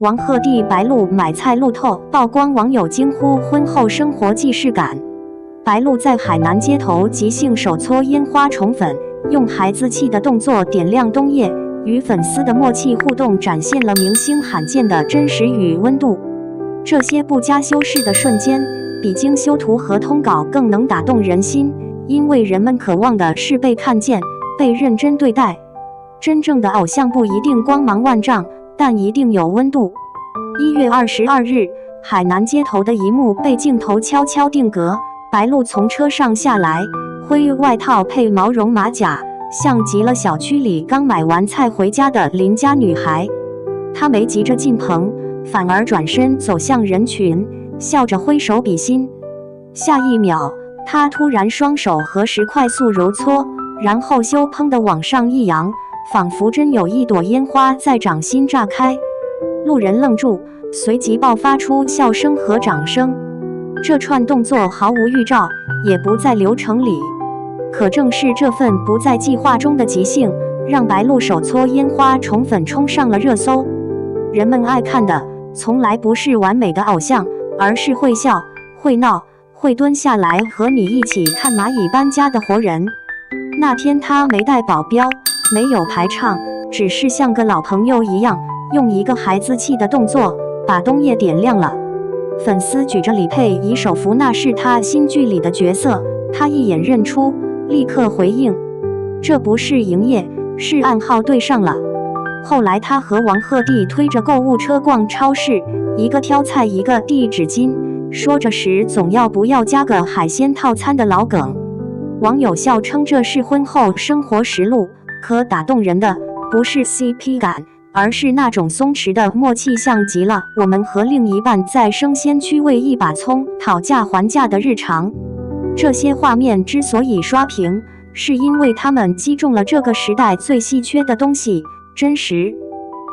王鶴棣白鹿買菜路透曝光，網友驚呼婚後生活既視感。白鹿在海南街頭即興手搓煙花寵粉，用孩子氣的動作點亮冬夜，與粉絲的默契互動展現了明星罕見的真實與溫度。這些不加修飾的瞬間，比經修圖和通稿更能打動人心，因為人們渴望的是被看見，被認真對待。真正的偶像不一定光芒萬丈，但一定有溫度。1月22日，海南街頭的一幕被鏡頭悄悄定格。白鹿從車上下來，灰外套配毛絨馬甲，像極了小區裡剛買完菜回家的鄰家女孩。她沒急着進棚，反而轉身走向人群，笑着揮手比心。下一秒，她突然雙手合十快速揉搓，然後羞砰地往上一揚，仿佛真有一朵煙花在掌心炸開。路人愣住，隨即爆發出笑聲和掌聲。這串動作毫無預兆，也不在流程裡。可正是這份不在計劃中的即興，讓白鹿手搓煙花寵粉衝上了熱搜。人們愛看的從來不是完美的偶像，而是會笑、會鬧、會蹲下來和你一起看螞蟻搬家的活人。那天他沒帶保鏢，沒有排唱，只是像個老朋友一樣，用一個孩子氣的動作把冬夜點亮了。粉絲舉着李佩儀手幅，那是他新劇裡的角色，他一眼認出，立刻回應，這不是營業，是暗號對上了。後來他和王鶴棣推着購物車逛超市，一個挑菜一個遞紙巾，說着時總要不要加個海鮮套餐的老梗。網友笑稱這是婚後生活實錄，可打動人的不是 CP 感，而是那種鬆弛的默契，像極了我們和另一半在生鮮區為一把蔥討價還價的日常。這些畫面之所以刷屏，是因為他們擊中了這個時代最稀缺的東西——真實。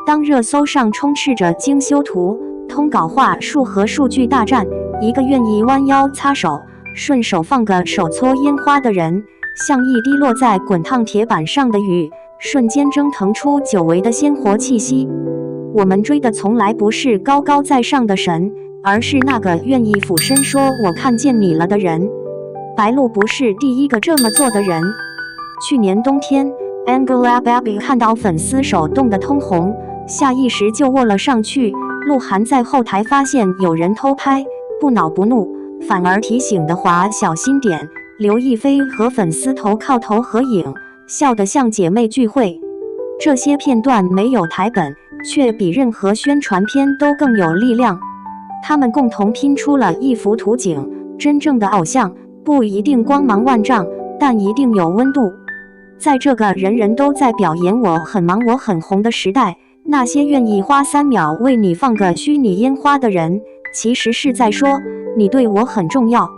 當熱搜上充斥着精修圖、通稿話術和數據大戰，一個願意彎腰擦手、順手放個手搓煙花的人，像一滴落在滾燙鐵板上的雨，瞬間蒸騰出久違的鮮活氣息。我們追的從來不是高高在上的神，而是那個願意俯身說我看見你了的人。白鹿不是第一個這麼做的人。去年冬天， Angelababy 看到粉絲手凍得通紅，下意識就握了上去。鹿晗在後台發現有人偷拍，不惱不怒，反而提醒的滑小心點。劉亦菲和粉絲頭靠頭合影，笑得像姐妹聚會。這些片段沒有台本，卻比任何宣傳片都更有力量。他們共同拼出了一幅圖景。真正的偶像不一定光芒萬丈，但一定有溫度。在這個人人都在表演我很忙我很紅的時代，那些願意花3秒為你放個虛擬煙花的人，其實是在說你對我很重要。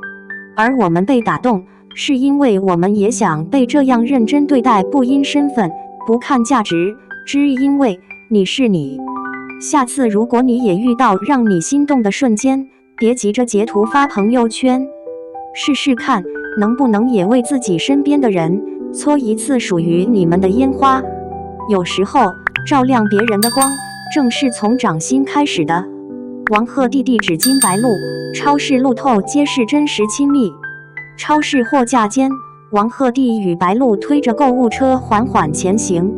而我們被打動，是因為我們也想被這樣認真對待，不因身份，不看價值，只因為你是你。下次如果你也遇到讓你心動的瞬間，別急着截圖發朋友圈，試試看能不能也為自己身邊的人搓一次屬於你們的煙花。有時候照亮別人的光，正是從掌心開始的。王鶴棣遞紙巾白鹿，超市路透揭示真實親密。超市貨架間，王鶴棣與白鹿推着購物車緩緩前行，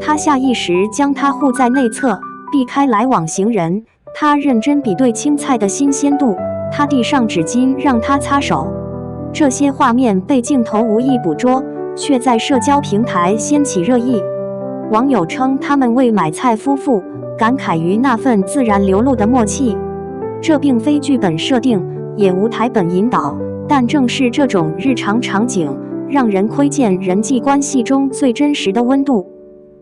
他下意識將它護在內側，避開來往行人。他認真比對青菜的新鮮度，他遞上紙巾讓他擦手。這些畫面被鏡頭無意捕捉，卻在社交平台掀起熱議。網友稱他們為買菜夫婦，感慨於那份自然流露的默契。這並非劇本設定，也無台本引導，但正是這種日常場景，讓人窺見人際關係中最真實的溫度。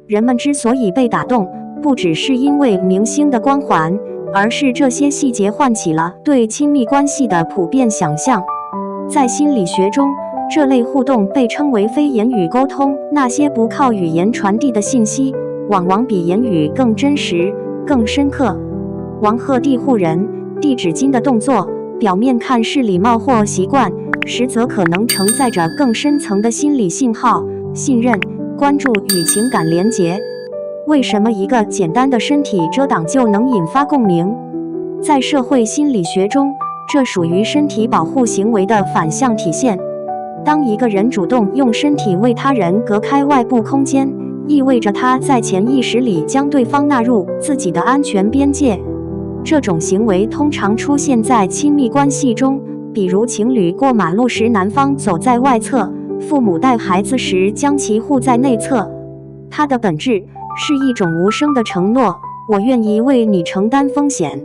人們之所以被打動，不只是因為明星的光環，而是這些細節喚起了對親密關係的普遍想象。在心理學中，這類互動被稱為非言語溝通。那些不靠語言傳遞的信息，往往比言語更真實、更深刻。王鶴棣護人、遞紙巾的動作，表面看是禮貌或習慣，實則可能承載着更深層的心理信號：信任、關注與情感連結。為什麼一個簡單的身體遮擋就能引發共鳴？在社會心理學中，這屬於身體保護行為的反向體現。當一個人主動用身體為他人隔開外部空間，意味着他在潛意識裡將對方納入自己的安全邊界。這種行為通常出現在親密關係中，比如情侶過馬路時男方走在外側，父母帶孩子時將其護在內側。它的本質是一種無聲的承諾，我願意為你承擔風險。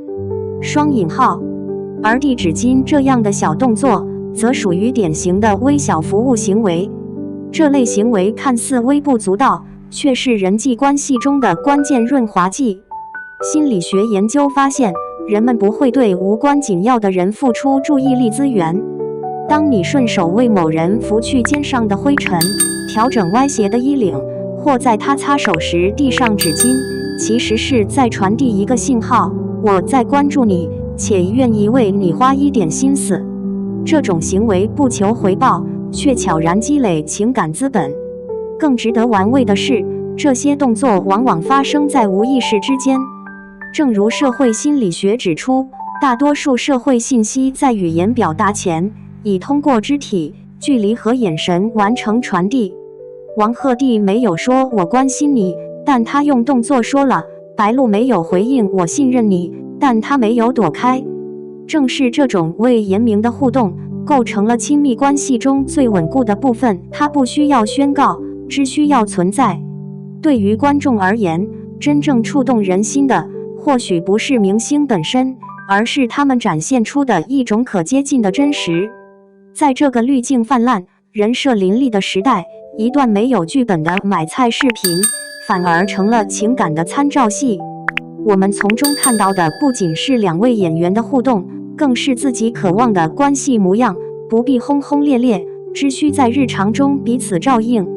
雙引號。而遞紙巾這樣的小動作，則屬於典型的微小服務行為。這類行為看似微不足道，卻是人際關係中的關鍵潤滑劑。心理學研究發現，人們不會對無關緊要的人付出注意力資源。當你順手為某人拂去肩上的灰塵，調整歪斜的衣領，或在他擦手時遞上紙巾，其實是在傳遞一個信號：我在關注你，且願意為你花一點心思。這種行為不求回報，卻悄然積累情感資本。更值得玩味的是，這些動作往往發生在無意識之間。正如社會心理學指出，大多數社會信息在語言表達前，已通過肢體、距離和眼神完成傳遞。王鶴棣沒有說我關心你，但他用動作說了；白鹿沒有回應我信任你，但他沒有躲開。正是這種未言明的互動，構成了親密關係中最穩固的部分。它不需要宣告，只需要存在。對於觀眾而言，真正觸動人心的，或許不是明星本身，而是他們展現出的一種可接近的真實。在這個濾鏡泛濫、人設林立的時代，一段沒有劇本的買菜視頻，反而成了情感的參照系。我們從中看到的不僅是兩位演員的互動，更是自己渴望的關係模樣。不必轟轟烈烈，只需在日常中彼此照應。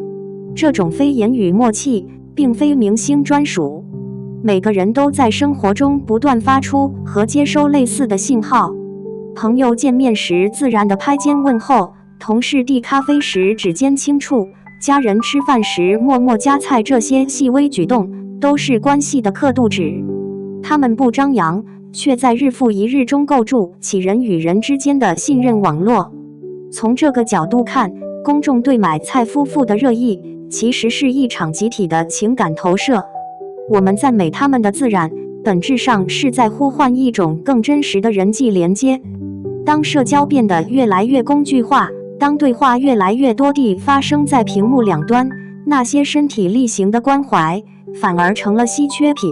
這種非言語默契，並非明星專屬。每個人都在生活中不斷發出和接收類似的信號。朋友見面時自然的拍肩問候，同事遞咖啡時指尖輕觸，家人吃飯時默默夾菜，這些細微舉動都是關係的刻度紙。他們不張揚，卻在日復一日中構築起人與人之間的信任網絡。從這個角度看，公眾對買菜夫婦的熱議，其實是一場集體的情感投射。我們讚美他們的自然，本質上是在呼喚一種更真實的人際連接。當社交變得越來越工具化，當對話越來越多地發生在屏幕兩端，那些身體力行的關懷反而成了稀缺品。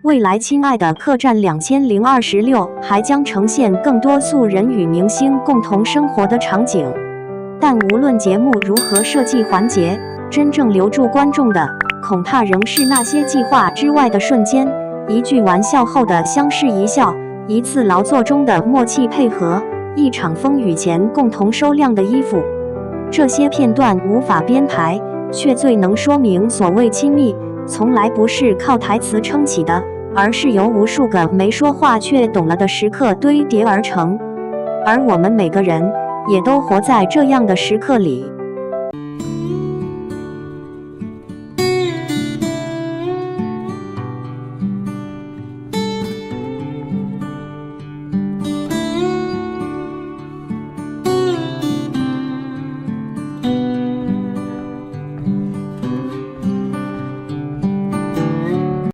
未來《親愛的客棧2026》還將呈現更多素人與明星共同生活的場景。但無論節目如何設計環節，真正留住觀眾的，恐怕仍是那些計劃之外的瞬間，一句玩笑後的相視一笑，一次勞作中的默契配合，一場風雨前共同收晾的衣服。這些片段無法編排，卻最能說明所謂親密，從來不是靠台詞撐起的，而是由無數個沒說話卻懂了的時刻堆疊而成。而我們每個人，也都活在這樣的時刻裡。